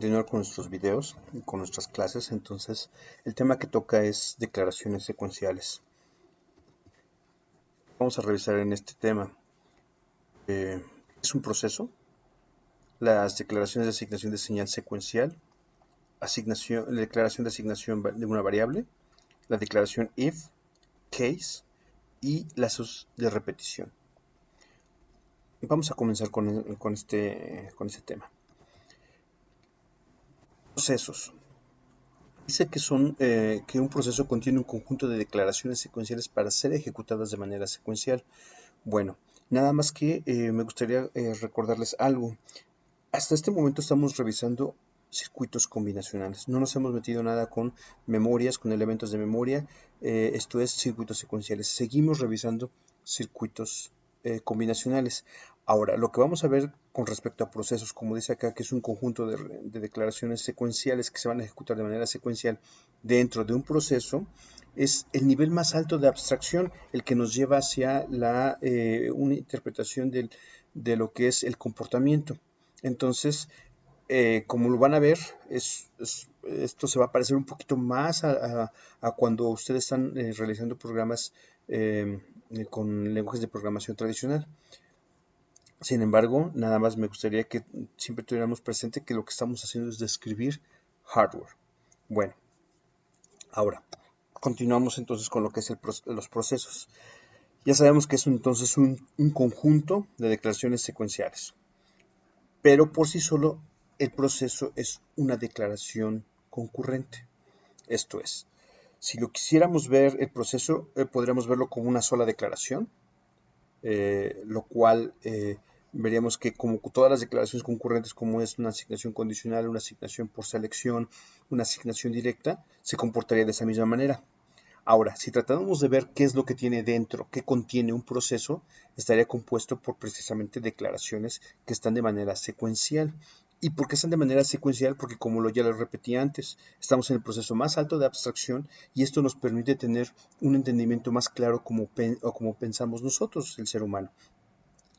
Continuar con nuestros videos y con nuestras clases. Entonces, el tema que toca es declaraciones secuenciales. Vamos a revisar en este tema. Es un proceso, las declaraciones de asignación de señal secuencial, la declaración de asignación de una variable, la declaración if, case y lazos de repetición. Vamos a comenzar con este tema. Procesos. Dice que un proceso contiene un conjunto de declaraciones secuenciales para ser ejecutadas de manera secuencial. Bueno, nada más que me gustaría recordarles algo. Hasta este momento estamos revisando circuitos combinacionales. No nos hemos metido nada con memorias, con elementos de memoria. Esto es circuitos secuenciales. Seguimos revisando circuitos combinacionales. Ahora, lo que vamos a ver con respecto a procesos, como dice acá, que es un conjunto de declaraciones secuenciales que se van a ejecutar de manera secuencial dentro de un proceso, es el nivel más alto de abstracción, el que nos lleva hacia una interpretación de lo que es el comportamiento. Entonces, como lo van a ver, esto se va a parecer un poquito más a cuando ustedes están realizando programas con lenguajes de programación tradicional. Sin embargo, nada más me gustaría que siempre tuviéramos presente que lo que estamos haciendo es describir hardware. Bueno, ahora, continuamos entonces con lo que es los procesos. Ya sabemos que es entonces un conjunto de declaraciones secuenciales, pero por sí solo el proceso es una declaración concurrente. Esto es, si lo quisiéramos ver el proceso, podríamos verlo como una sola declaración, lo cual veríamos que como todas las declaraciones concurrentes, como es una asignación condicional, una asignación por selección, una asignación directa, se comportaría de esa misma manera. Ahora, si tratamos de ver qué es lo que tiene dentro, qué contiene un proceso, estaría compuesto por precisamente declaraciones que están de manera secuencial. ¿Y por qué están de manera secuencial? Porque como ya lo repetí antes, estamos en el proceso más alto de abstracción y esto nos permite tener un entendimiento más claro como pensamos nosotros, el ser humano.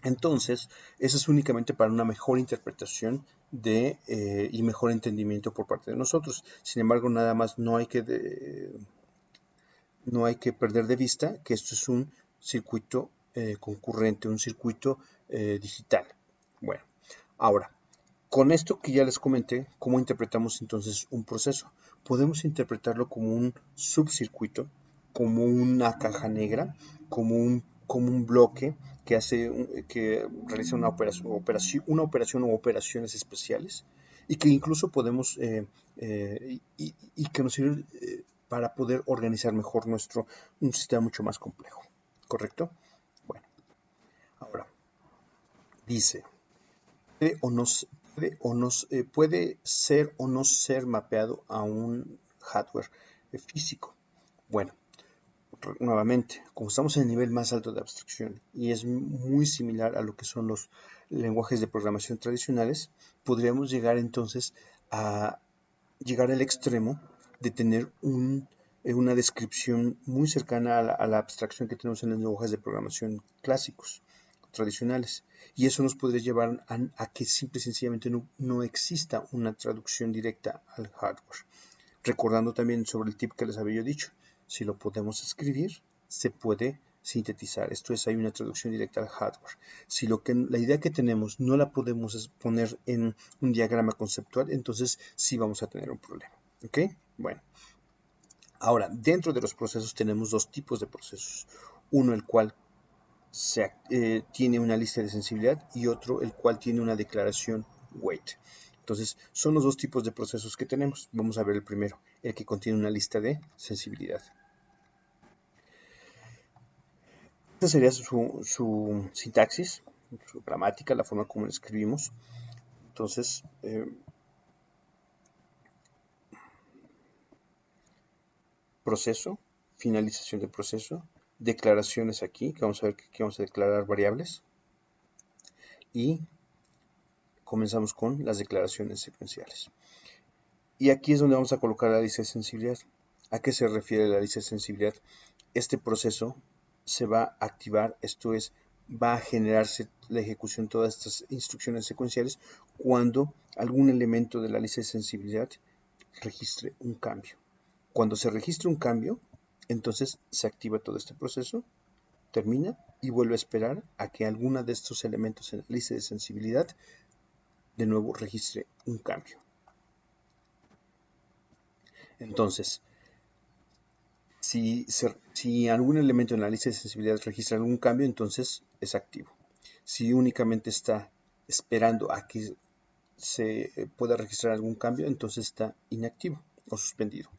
Entonces, eso es únicamente para una mejor interpretación y mejor entendimiento por parte de nosotros. Sin embargo, nada más no hay que perder de vista que esto es un circuito concurrente, un circuito digital. Bueno, ahora, con esto que ya les comenté, ¿cómo interpretamos entonces un proceso? Podemos interpretarlo como un subcircuito, como una caja negra, como un bloque que realiza una operación o operaciones especiales y que incluso podemos y que nos sirve para poder organizar mejor un sistema mucho más complejo. ¿Correcto? Bueno, ahora dice, puede ser o no ser mapeado a un hardware físico. Bueno, nuevamente, como estamos en el nivel más alto de abstracción y es muy similar a lo que son los lenguajes de programación tradicionales, podríamos llegar entonces a llegar al extremo de tener una descripción muy cercana a la abstracción que tenemos en los lenguajes de programación clásicos, tradicionales. Y eso nos podría llevar a que simple y sencillamente no exista una traducción directa al hardware. Recordando también sobre el tip que les había dicho, si lo podemos escribir, se puede sintetizar. Esto es, hay una traducción directa al hardware. Si la idea que tenemos no la podemos poner en un diagrama conceptual, entonces sí vamos a tener un problema. ¿Ok? Bueno. Ahora, dentro de los procesos tenemos dos tipos de procesos. Uno, el cual tiene una lista de sensibilidad y otro, el cual tiene una declaración wait. Entonces, son los dos tipos de procesos que tenemos. Vamos a ver el primero, el que contiene una lista de sensibilidad. Esta sería su sintaxis, su gramática, la forma como lo escribimos. Entonces, proceso, finalización del proceso, declaraciones aquí, que vamos a ver que vamos a declarar variables. Y comenzamos con las declaraciones secuenciales. Y aquí es donde vamos a colocar la lista de sensibilidad. ¿A qué se refiere la lista de sensibilidad? Este proceso se va a activar, esto es, va a generarse la ejecución de todas estas instrucciones secuenciales cuando algún elemento de la lista de sensibilidad registre un cambio. Cuando se registra un cambio, entonces se activa todo este proceso, termina y vuelve a esperar a que alguno de estos elementos en la lista de sensibilidad de nuevo registre un cambio. Entonces, si algún elemento en la lista de sensibilidad registra algún cambio, entonces es activo. Si únicamente está esperando a que se pueda registrar algún cambio, entonces está inactivo o suspendido.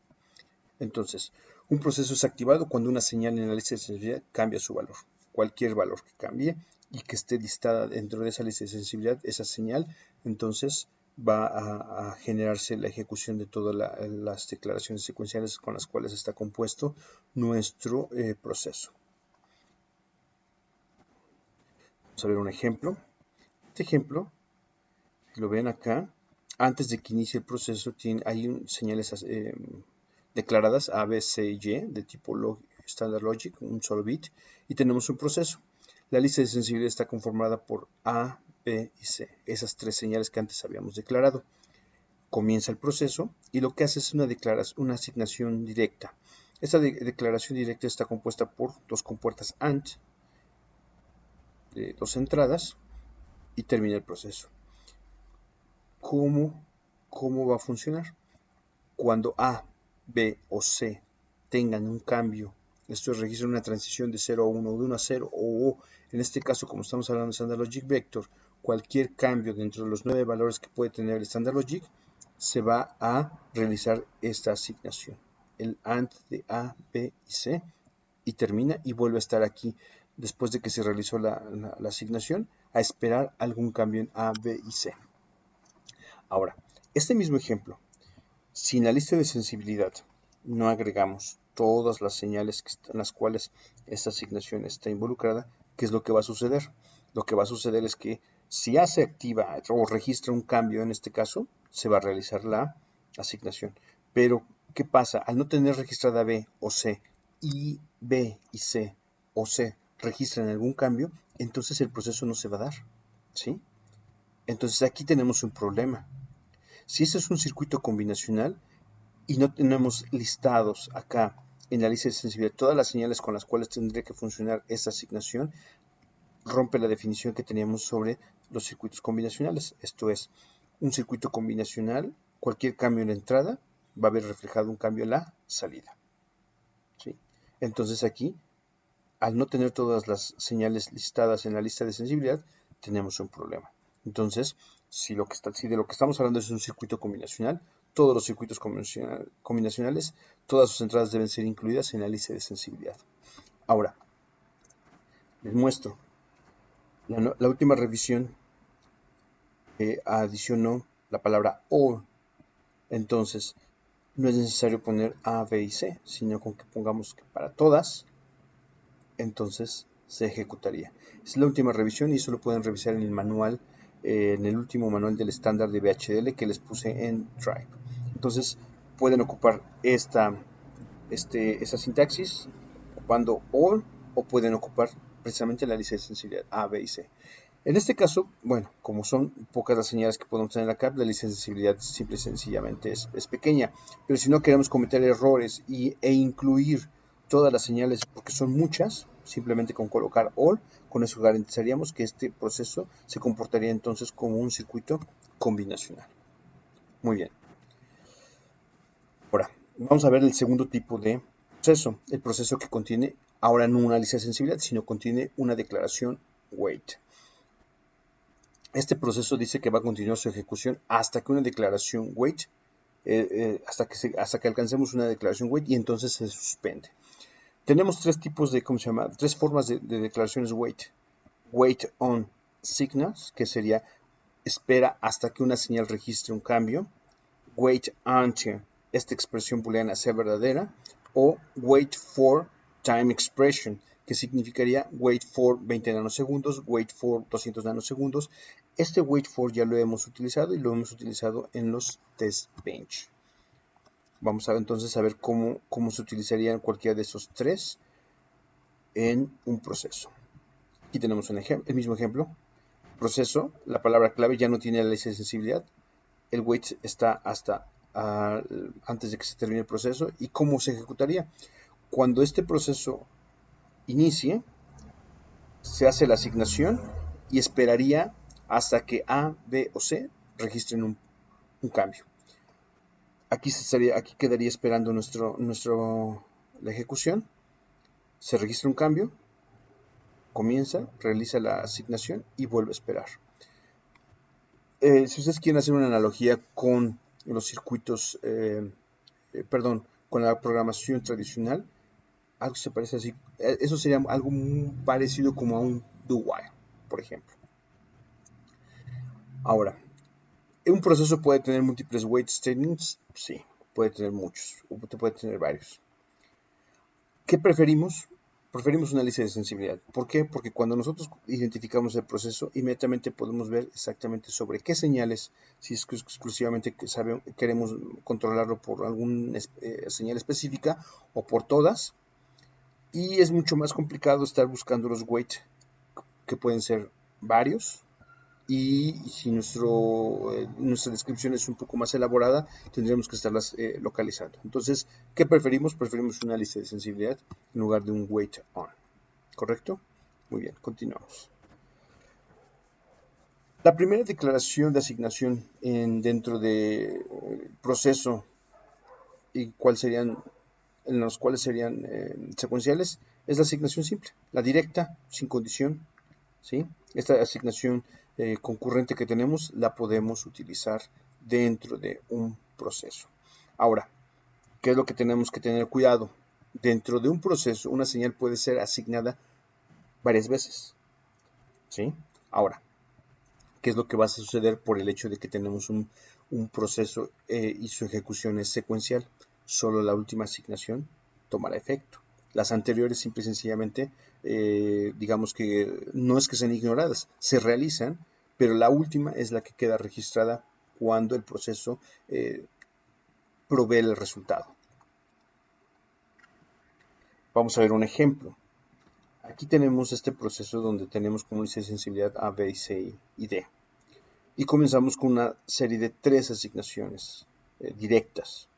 Entonces, un proceso es activado cuando una señal en la lista de sensibilidad cambia su valor. Cualquier valor que cambie y que esté listada dentro de esa lista de sensibilidad, esa señal, entonces va a generarse la ejecución de todas las declaraciones secuenciales con las cuales está compuesto nuestro proceso. Vamos a ver un ejemplo. Este ejemplo, si lo ven acá, antes de que inicie el proceso hay señales declaradas A, B, C y Y de tipo Standard Logic, un solo bit, y tenemos un proceso. La lista de sensibilidad está conformada por A, B y C, esas tres señales que antes habíamos declarado. Comienza el proceso y lo que hace es una asignación directa. Esta declaración directa está compuesta por dos compuertas AND, de dos entradas, y termina el proceso. ¿Cómo va a funcionar? Cuando A, B o C tengan un cambio, esto es, registran una transición de 0 a 1 o de 1 a 0, o en este caso, como estamos hablando de Standard Logic Vector, cualquier cambio dentro de los 9 valores que puede tener el Standard Logic, se va a realizar esta asignación, el AND de A, B y C, y termina y vuelve a estar aquí después de que se realizó la asignación, a esperar algún cambio en A, B y C. Ahora, este mismo ejemplo, si en la lista de sensibilidad no agregamos todas las señales en las cuales esta asignación está involucrada, ¿qué es lo que va a suceder? Lo que va a suceder es que si ya se activa o registra un cambio en este caso, se va a realizar la asignación. Pero, ¿qué pasa? Al no tener registrada B o C, y B y C o C registran algún cambio, entonces el proceso no se va a dar, ¿sí? Entonces aquí tenemos un problema. Si este es un circuito combinacional y no tenemos listados acá en la lista de sensibilidad todas las señales con las cuales tendría que funcionar esta asignación, rompe la definición que teníamos sobre los circuitos combinacionales. Esto es, un circuito combinacional, cualquier cambio en la entrada va a haber reflejado un cambio en la salida. ¿Sí? Entonces aquí, al no tener todas las señales listadas en la lista de sensibilidad, tenemos un problema. Entonces, si de lo que estamos hablando es un circuito combinacional, todos los circuitos combinacionales, todas sus entradas deben ser incluidas en la lista de sensibilidad. Ahora, les muestro. La última revisión adicionó la palabra OR. Entonces, no es necesario poner A, B y C, sino con que pongamos que para todas, entonces se ejecutaría. Es la última revisión y eso lo pueden revisar en el manual, en el último manual del estándar de VHDL que les puse en Drive. Entonces pueden ocupar esa sintaxis ocupando OR o pueden ocupar precisamente la lista de sensibilidad A, B y C. En este caso, bueno, como son pocas las señales que podemos tener acá, la lista de sensibilidad simple y sencillamente es pequeña. Pero si no queremos cometer errores e incluir todas las señales, porque son muchas, simplemente con colocar all, con eso garantizaríamos que este proceso se comportaría entonces como un circuito combinacional. Muy bien. Ahora, vamos a ver el segundo tipo de proceso, el proceso que contiene ahora no una lista de sensibilidad, sino contiene una declaración wait. Este proceso dice que va a continuar su ejecución hasta que una declaración wait, hasta que alcancemos una declaración wait y entonces se suspende. Tenemos tres tipos de, tres formas de declaraciones wait. Wait on signals, que sería espera hasta que una señal registre un cambio. Wait until esta expresión booleana sea verdadera. O wait for time expression, que significaría wait for 20 nanosegundos, wait for 200 nanosegundos. Este wait for ya lo hemos utilizado y lo hemos utilizado en los test bench. Vamos a entonces a ver cómo se utilizarían cualquiera de esos tres en un proceso. Aquí tenemos el mismo ejemplo. Proceso, la palabra clave ya no tiene la lista de sensibilidad. El wait está hasta antes de que se termine el proceso. ¿Y cómo se ejecutaría? Cuando este proceso inicie, se hace la asignación y esperaría hasta que A, B o C registren un cambio. Aquí quedaría esperando la ejecución. Se registra un cambio, comienza, realiza la asignación y vuelve a esperar. Si ustedes quieren hacer una analogía con los circuitos, con la programación tradicional, algo se parece así. Eso sería algo muy parecido como a un do-while, por ejemplo. Ahora, ¿un proceso puede tener múltiples wait statements? Sí, puede tener muchos, o puede tener varios. ¿Qué preferimos? Preferimos una lista de sensibilidad. ¿Por qué? Porque cuando nosotros identificamos el proceso, inmediatamente podemos ver exactamente sobre qué señales, si es que exclusivamente queremos controlarlo por alguna señal específica o por todas. Y es mucho más complicado estar buscando los wait, que pueden ser varios, y si nuestra descripción es un poco más elaborada, tendríamos que estarlas localizando. Entonces, ¿qué preferimos? Preferimos una lista de sensibilidad en lugar de un wait on. ¿Correcto? Muy bien, continuamos. La primera declaración de asignación dentro del proceso y en los cuales serían secuenciales es la asignación simple, la directa, sin condición. ¿Sí? Esta asignación concurrente que tenemos la podemos utilizar dentro de un proceso. Ahora, ¿qué es lo que tenemos que tener cuidado? Dentro de un proceso, una señal puede ser asignada varias veces. ¿Sí? Ahora, ¿qué es lo que va a suceder por el hecho de que tenemos un proceso y su ejecución es secuencial? Solo la última asignación tomará efecto. Las anteriores simple y sencillamente, digamos que no es que sean ignoradas, se realizan, pero la última es la que queda registrada cuando el proceso provee el resultado. Vamos a ver un ejemplo. Aquí tenemos este proceso donde tenemos como índice de sensibilidad A, B, C y D. Y comenzamos con una serie de 3 asignaciones directas.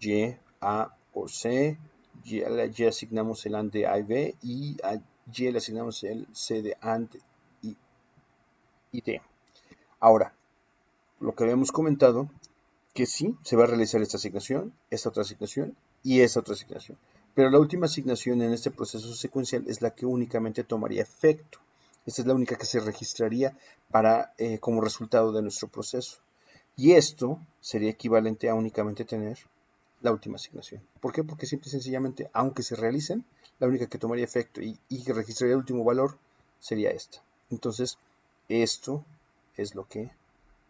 Y, A o C. A Y asignamos el AND de A y B. Y a Y le asignamos el C de AND y D. Ahora, lo que habíamos comentado, que sí, se va a realizar esta asignación, esta otra asignación y esta otra asignación. Pero la última asignación en este proceso secuencial es la que únicamente tomaría efecto. Esta es la única que se registraría como resultado de nuestro proceso. Y esto sería equivalente a únicamente tener la última asignación. ¿Por qué? Porque simple y sencillamente, aunque se realicen, la única que tomaría efecto y que registraría el último valor sería esta. Entonces, esto es lo que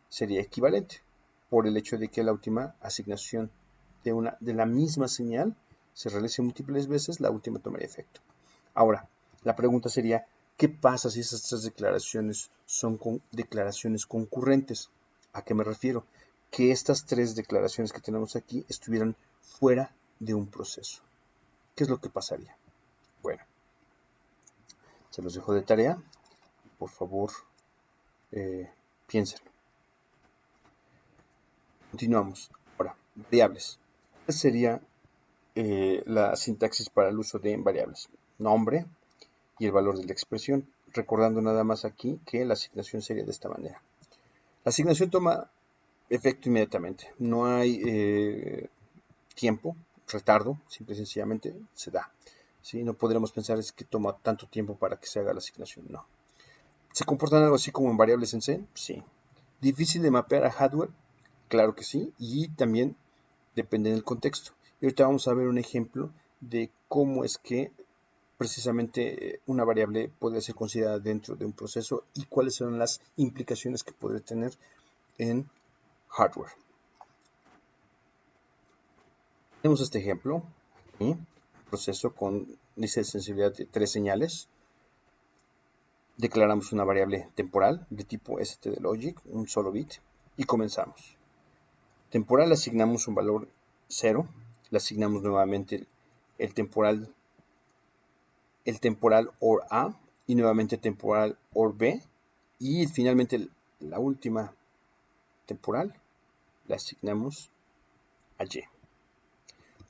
sería equivalente, por el hecho de que la última asignación de la misma señal se realice múltiples veces, la última tomaría efecto. Ahora, la pregunta sería, ¿qué pasa si esas 3 declaraciones son declaraciones concurrentes? ¿A qué me refiero? Que estas 3 declaraciones que tenemos aquí estuvieran fuera de un proceso. ¿Qué es lo que pasaría? Bueno, se los dejo de tarea. Por favor, piénsenlo. Continuamos. Ahora, variables. ¿Cuál sería la sintaxis para el uso de variables? Nombre y el valor de la expresión. Recordando nada más aquí que la asignación sería de esta manera. La asignación toma efecto inmediatamente. No hay tiempo, retardo, simple y sencillamente se da. ¿Sí? No podremos pensar es que toma tanto tiempo para que se haga la asignación. No. ¿Se comportan algo así como en variables en C? Sí. ¿Difícil de mapear a hardware? Claro que sí. Y también depende del contexto. Y ahorita vamos a ver un ejemplo de cómo es que precisamente una variable puede ser considerada dentro de un proceso y cuáles son las implicaciones que puede tener en hardware. Tenemos este ejemplo, aquí, proceso con lista de sensibilidad de 3 señales. Declaramos una variable temporal de tipo stdLogic, un solo bit, y comenzamos. Temporal asignamos un valor 0, le asignamos nuevamente el temporal OR A, y nuevamente temporal OR B, y finalmente la última temporal la asignamos a Y.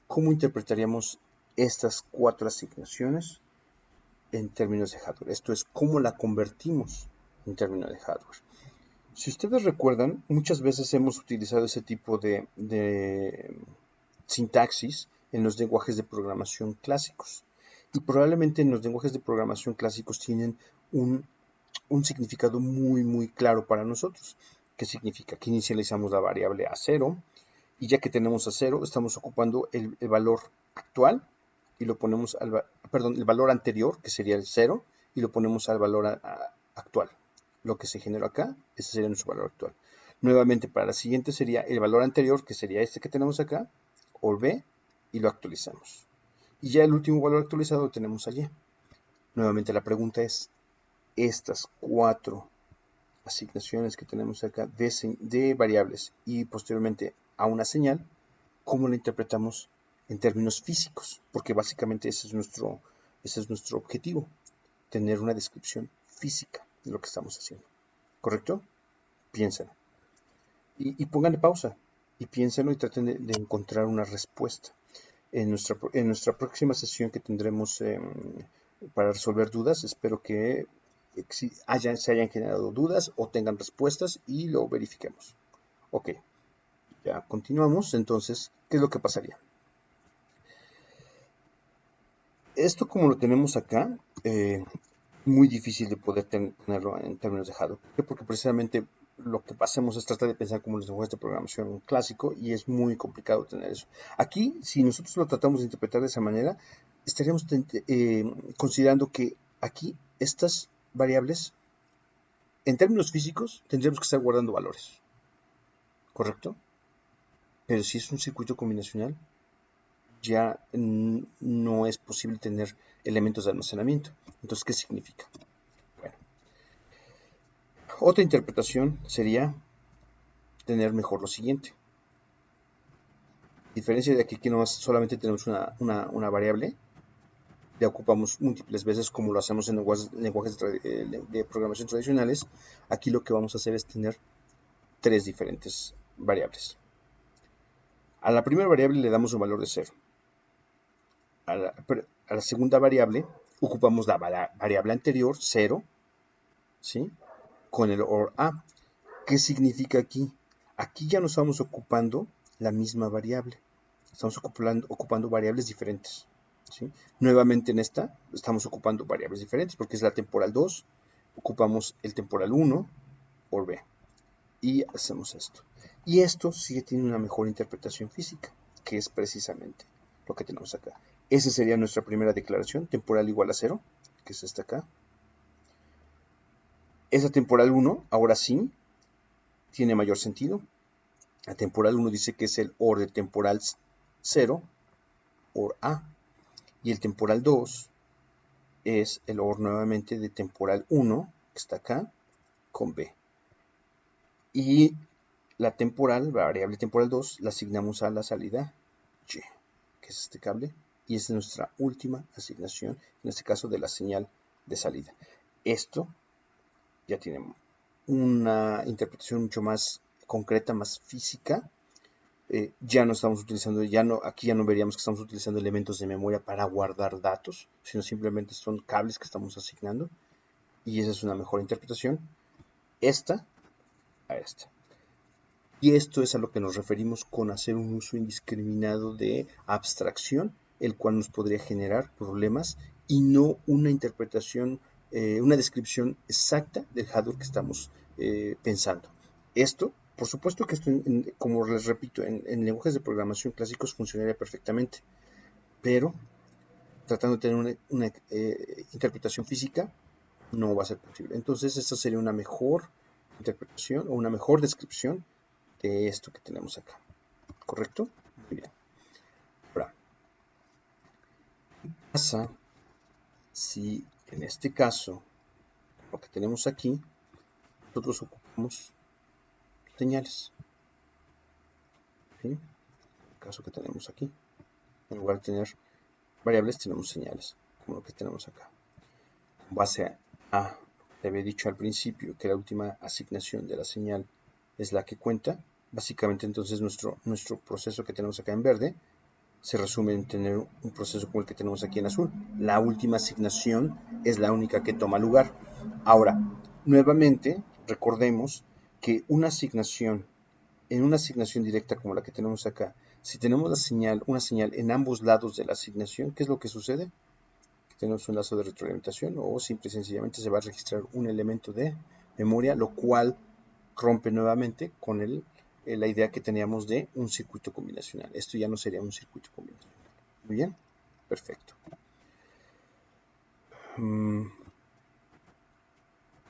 ¿Cómo interpretaríamos estas 4 asignaciones en términos de hardware? Esto es, ¿cómo la convertimos en términos de hardware? Si ustedes recuerdan, muchas veces hemos utilizado ese tipo de sintaxis en los lenguajes de programación clásicos. Y probablemente en los lenguajes de programación clásicos tienen un significado muy claro para nosotros. ¿Qué significa? Que inicializamos la variable a 0, y ya que tenemos a 0, estamos ocupando el valor actual y lo ponemos al, perdón, el valor anterior, que sería el 0, y lo ponemos al valor actual. Lo que se generó acá, ese sería nuestro valor actual. Nuevamente, para la siguiente sería el valor anterior, que sería este que tenemos acá, OR B, y lo actualizamos. Y ya el último valor actualizado lo tenemos allí. Nuevamente la pregunta es, estas 4 asignaciones que tenemos acá de variables y posteriormente a una señal, ¿cómo la interpretamos en términos físicos? Porque básicamente ese es nuestro objetivo, tener una descripción física de lo que estamos haciendo. ¿Correcto? Piénsenlo. Y pónganle pausa y piénsenlo y traten de encontrar una respuesta. En nuestra próxima sesión que tendremos para resolver dudas, espero que se hayan generado dudas o tengan respuestas y lo verifiquemos. Ok, ya continuamos. Entonces, ¿qué es lo que pasaría? Esto, como lo tenemos acá, muy difícil de poder tenerlo en términos de hardware. ¿Por qué? Porque precisamente lo que hacemos es tratar de pensar como los lenguajes de programación clásico y es muy complicado tener eso. Aquí, si nosotros lo tratamos de interpretar de esa manera, estaríamos considerando que aquí estas variables, en términos físicos, tendríamos que estar guardando valores, ¿correcto? Pero si es un circuito combinacional, ya no es posible tener elementos de almacenamiento. Entonces, ¿qué significa? Bueno, otra interpretación sería tener mejor lo siguiente. A diferencia de aquí no solamente tenemos una variable, la ocupamos múltiples veces como lo hacemos en lenguajes de programación tradicionales. Aquí lo que vamos a hacer es tener 3 diferentes variables. A la primera variable le damos un valor de 0. A la segunda variable ocupamos la variable anterior, 0, ¿sí? Con el OR A. ¿Qué significa aquí? Aquí ya no estamos ocupando la misma variable. Estamos ocupando variables diferentes, ¿sí? Nuevamente en esta estamos ocupando variables diferentes porque es la temporal 2. Ocupamos el temporal 1 por B. Y hacemos esto. Y esto sí tiene una mejor interpretación física, que es precisamente lo que tenemos acá. Esa sería nuestra primera declaración, temporal igual a 0, que es esta acá. Esa temporal 1, ahora sí, tiene mayor sentido. La temporal 1 dice que es el OR de temporal 0, OR A. Y el temporal 2 es el OR nuevamente de temporal 1, que está acá, con B. Y la variable temporal 2, la asignamos a la salida Y, que es este cable, y es nuestra última asignación, en este caso de la señal de salida. Esto ya tiene una interpretación mucho más concreta, más física. Ya no estamos utilizando, aquí ya no veríamos que estamos utilizando elementos de memoria para guardar datos, sino simplemente son cables que estamos asignando, y esa es una mejor interpretación, esta a esta. Y esto es a lo que nos referimos con hacer un uso indiscriminado de abstracción, el cual nos podría generar problemas y no una interpretación, una descripción exacta del hardware que estamos pensando. Esto, por supuesto que esto, como les repito, en lenguajes de programación clásicos funcionaría perfectamente, pero tratando de tener una interpretación física, no va a ser posible. Entonces, esta sería una mejor interpretación o una mejor descripción de esto que tenemos acá. ¿Correcto? Muy bien. Ahora, ¿qué pasa si en este caso, lo que tenemos aquí, nosotros ocupamos señales? ¿Sí? El caso que tenemos aquí, en lugar de tener variables, tenemos señales, como lo que tenemos acá. Con base te había dicho al principio que la última asignación de la señal es la que cuenta. Básicamente entonces nuestro proceso que tenemos acá en verde se resume en tener un proceso como el que tenemos aquí en azul. La última asignación es la única que toma lugar. Ahora, nuevamente, recordemos que en una asignación directa como la que tenemos acá, si tenemos una señal en ambos lados de la asignación, ¿qué es lo que sucede? Que tenemos un lazo de retroalimentación o simple y sencillamente se va a registrar un elemento de memoria, lo cual rompe nuevamente con la idea que teníamos de un circuito combinacional. Esto ya no sería un circuito combinacional. Muy bien, perfecto. Con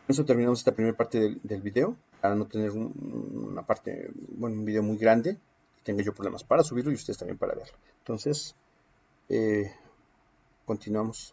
eso terminamos esta primera parte del video, para no tener una parte, bueno, un video muy grande, que tenga yo problemas para subirlo y ustedes también para verlo. Entonces, continuamos.